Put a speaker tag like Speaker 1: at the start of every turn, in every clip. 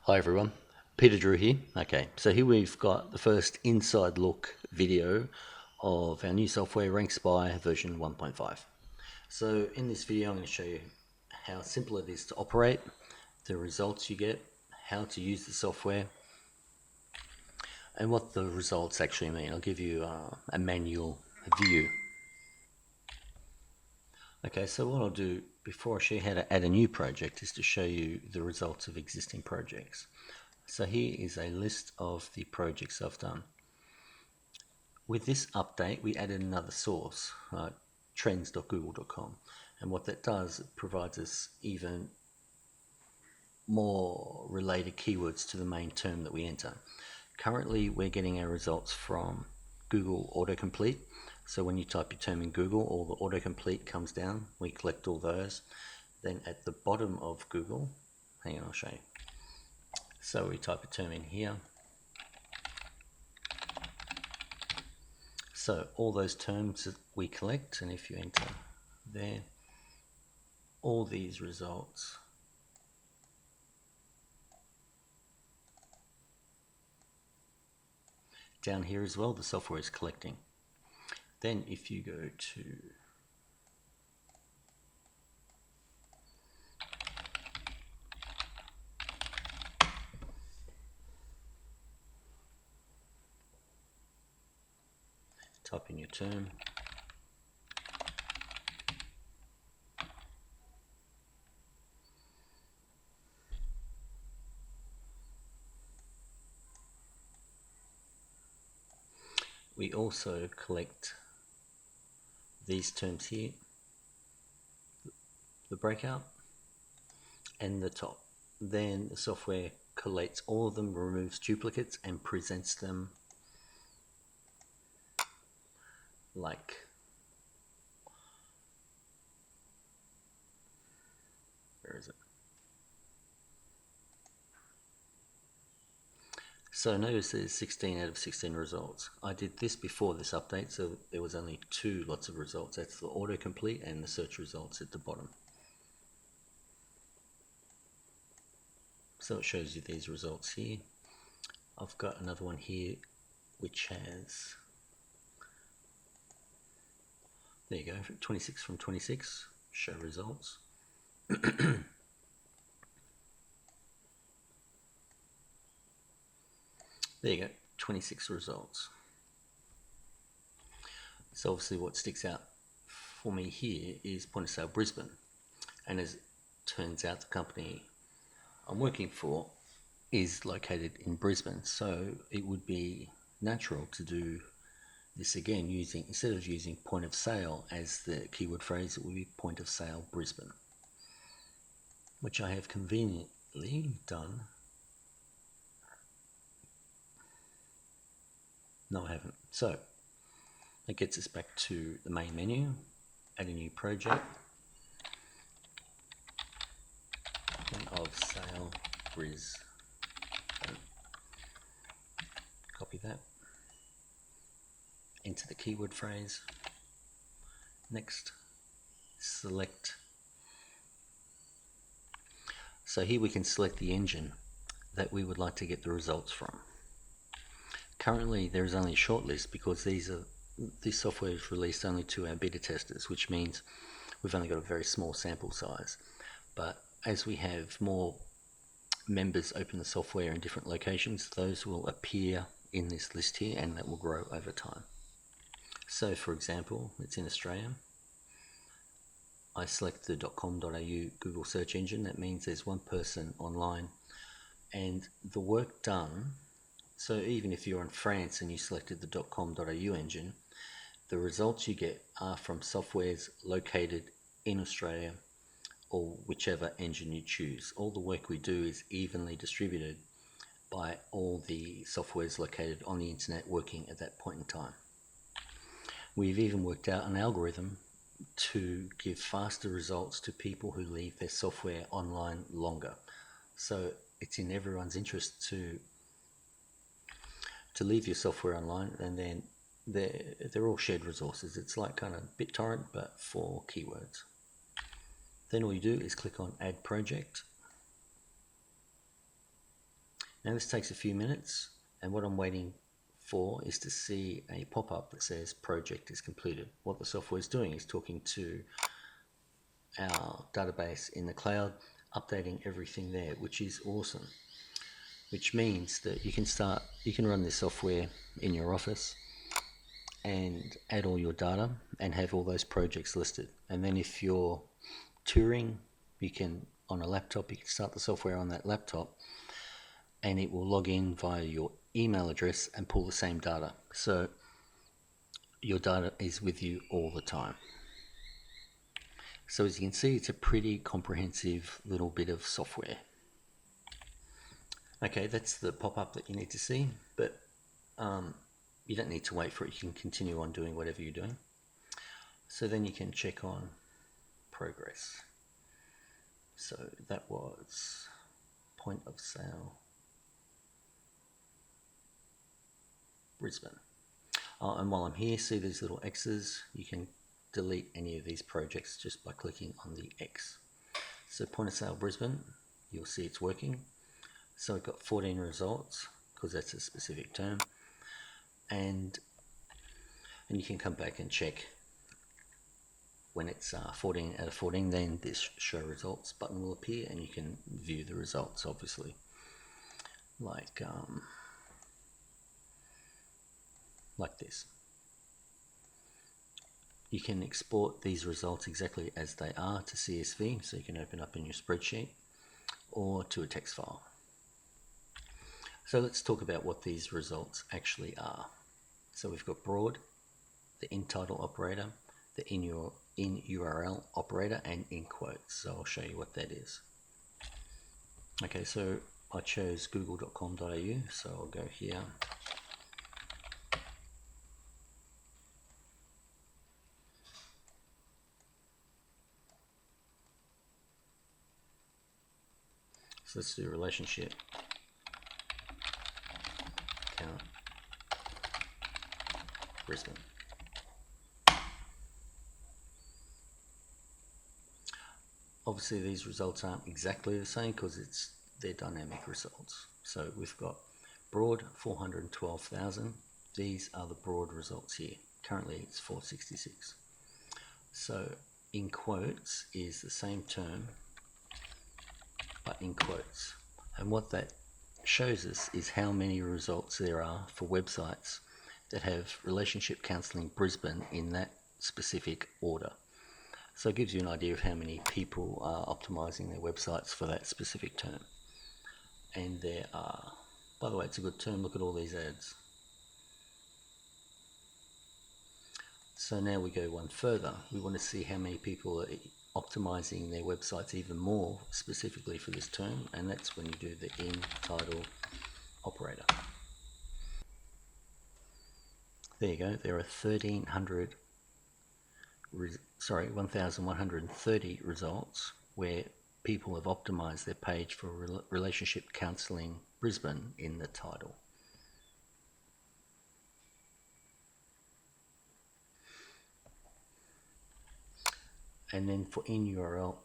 Speaker 1: Hi everyone, Peter Drew here. Okay, so here we've got the first inside look video of our new software RankSpy version 1.5. So in this video I'm going to show you how simple it is to operate, the results you get, how to use the software, and what the results actually mean. I'll give you a manual view. Okay, so what I'll do before I show you how to add a new project is to show you the results of existing projects. So here is a list of the projects I've done. With this update, we added another source, trends.google.com, and what that does, it provides us even more related keywords to the main term that we enter. Currently, we're getting our results from Google autocomplete. So when you type your term in Google, all the autocomplete comes down. We collect all those. Then at the bottom of Google, hang on, I'll show you. So we type a term in here. So all those terms that we collect, and if you enter there, all these results down here as well, the software is collecting. Then if you go to type in your term, we also collect these terms here, the breakout and the top. Then the software collates all of them, removes duplicates, and presents them like where is it? So notice there's 16 out of 16 results. I did this before this update, so there was only two lots of results. That's the autocomplete and the search results at the bottom. So it shows you these results here. I've got another one here which has, there you go, 26 from 26, show results. There you go, 26 results. So obviously what sticks out for me here is point of sale Brisbane. And as it turns out, the company I'm working for is located in Brisbane. So it would be natural to do this again using, instead of using point of sale as the keyword phrase, it would be point of sale Brisbane, which I have conveniently done. No, I haven't. So that gets us back to the main menu, add a new project, point of sale Brisbane. Copy that, enter the keyword phrase, next, select. So here we can select the engine that we would like to get the results from. Currently there is only a short list because this software is released only to our beta testers, which means we've only got a very small sample size. But as we have more members open the software in different locations, those will appear in this list here, and that will grow over time. So for example, it's in Australia. I select the .com.au Google search engine. That means there's one person online, and the work done. So even if you're in France and you selected the .com.au engine, the results you get are from softwares located in Australia or whichever engine you choose. All the work we do is evenly distributed by all the softwares located on the internet working at that point in time. We've even worked out an algorithm to give faster results to people who leave their software online longer. So it's in everyone's interest to leave your software online, and then they're all shared resources. It's like kind of BitTorrent but for keywords. Then all you do is click on Add Project, Now this takes a few minutes, and what I'm waiting for is to see a pop-up that says project is completed. What the software is doing is talking to our database in the cloud, updating everything there, which is awesome. Which means that you can run this software in your office and add all your data and have all those projects listed. And then if you're touring, you can, on a laptop, you can start the software on that laptop and it will log in via your email address and pull the same data. So your data is with you all the time. So as you can see, it's a pretty comprehensive little bit of software. Okay, that's the pop-up that you need to see, but you don't need to wait for it. You can continue on doing whatever you're doing. So then you can check on progress. So that was point of sale Brisbane. And while I'm here, see these little X's? You can delete any of these projects just by clicking on the X. So point of sale Brisbane, you'll see it's working. So we've got 14 results because that's a specific term. And you can come back and check when it's 14 out of 14, then this show results button will appear and you can view the results, obviously. Like this. You can export these results exactly as they are to CSV, so you can open up in your spreadsheet, or to a text file. So let's talk about what these results actually are. So we've got broad, the in title operator, the in URL operator, and in quotes. So I'll show you what that is. Okay, so I chose google.com.au, so I'll go here. So let's do relationship account Brisbane. Obviously these results aren't exactly the same because they're dynamic results. So we've got broad 412,000. These are the broad results here. Currently it's 466. So in quotes is the same term but in quotes. And what that shows us is how many results there are for websites that have Relationship Counselling Brisbane in that specific order. So it gives you an idea of how many people are optimizing their websites for that specific term. And there are, by the way, it's a good term, look at all these ads. So now we go one further. We want to see how many people are optimizing their websites even more specifically for this term, and that's when you do the in title operator. There you go, there are 1,130 results where people have optimized their page for Relationship Counselling Brisbane in the title. And then for in URL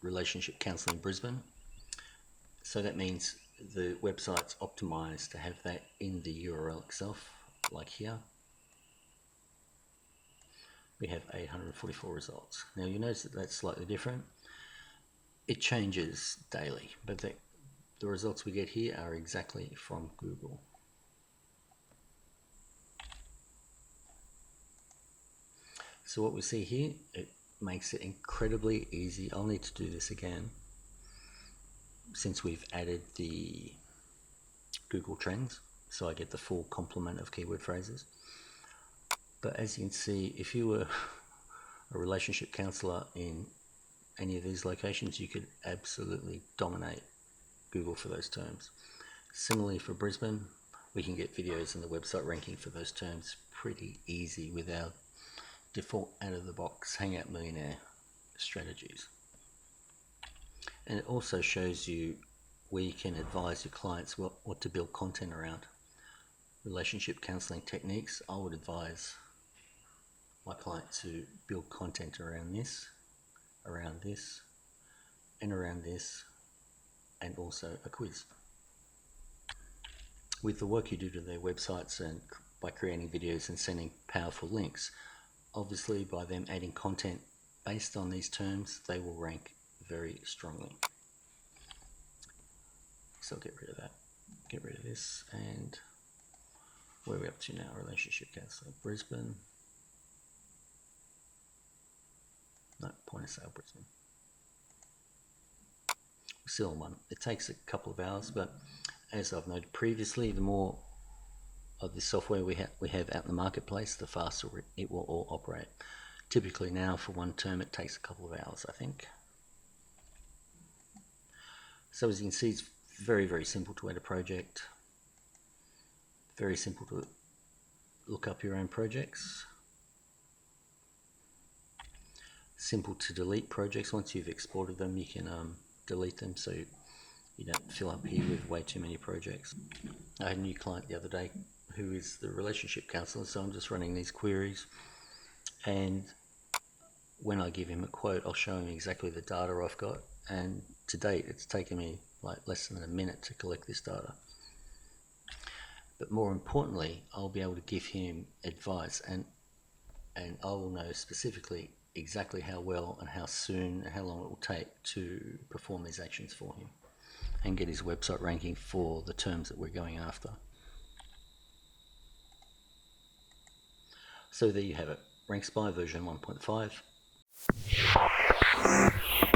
Speaker 1: Relationship Counselling Brisbane. So that means the website's optimized to have that in the URL itself, like here. We have 844 results. Now you notice that that's slightly different. It changes daily, but the results we get here are exactly from Google. So what we see here, it makes it incredibly easy. I'll need to do this again since we've added the Google Trends, so I get the full complement of keyword phrases. But as you can see, if you were a relationship counselor in any of these locations, you could absolutely dominate Google for those terms. Similarly for Brisbane, we can get videos on the website ranking for those terms pretty easy with our default out-of-the-box Hangout Millionaire strategies. And it also shows you where you can advise your clients what to build content around. Relationship counselling techniques, I would advise my client to build content around this, and around this, and also a quiz. With the work you do to their websites and by creating videos and sending powerful links, obviously by them adding content based on these terms, they will rank very strongly. So I'll get rid of that, get rid of this, and where are we up to now? Relationship counselor, Brisbane. No, point of sale, Brisbane. Still one. It takes a couple of hours, but as I've noted previously, the more of this software we have out in the marketplace, the faster it will all operate. Typically now for one term it takes a couple of hours, I think. So as you can see, it's very, very simple to add a project. Very simple to look up your own projects. Simple to delete projects. Once you've exported them, you can delete them so you don't fill up here with way too many projects. I had a new client the other day who is the relationship counselor, so I'm just running these queries, and when I give him a quote, I'll show him exactly the data I've got, and to date it's taken me like less than a minute to collect this data. But more importantly, I'll be able to give him advice, and I will know specifically exactly how well and how soon and how long it will take to perform these actions for him and get his website ranking for the terms that we're going after. So there you have it, RankSpy version 1.5.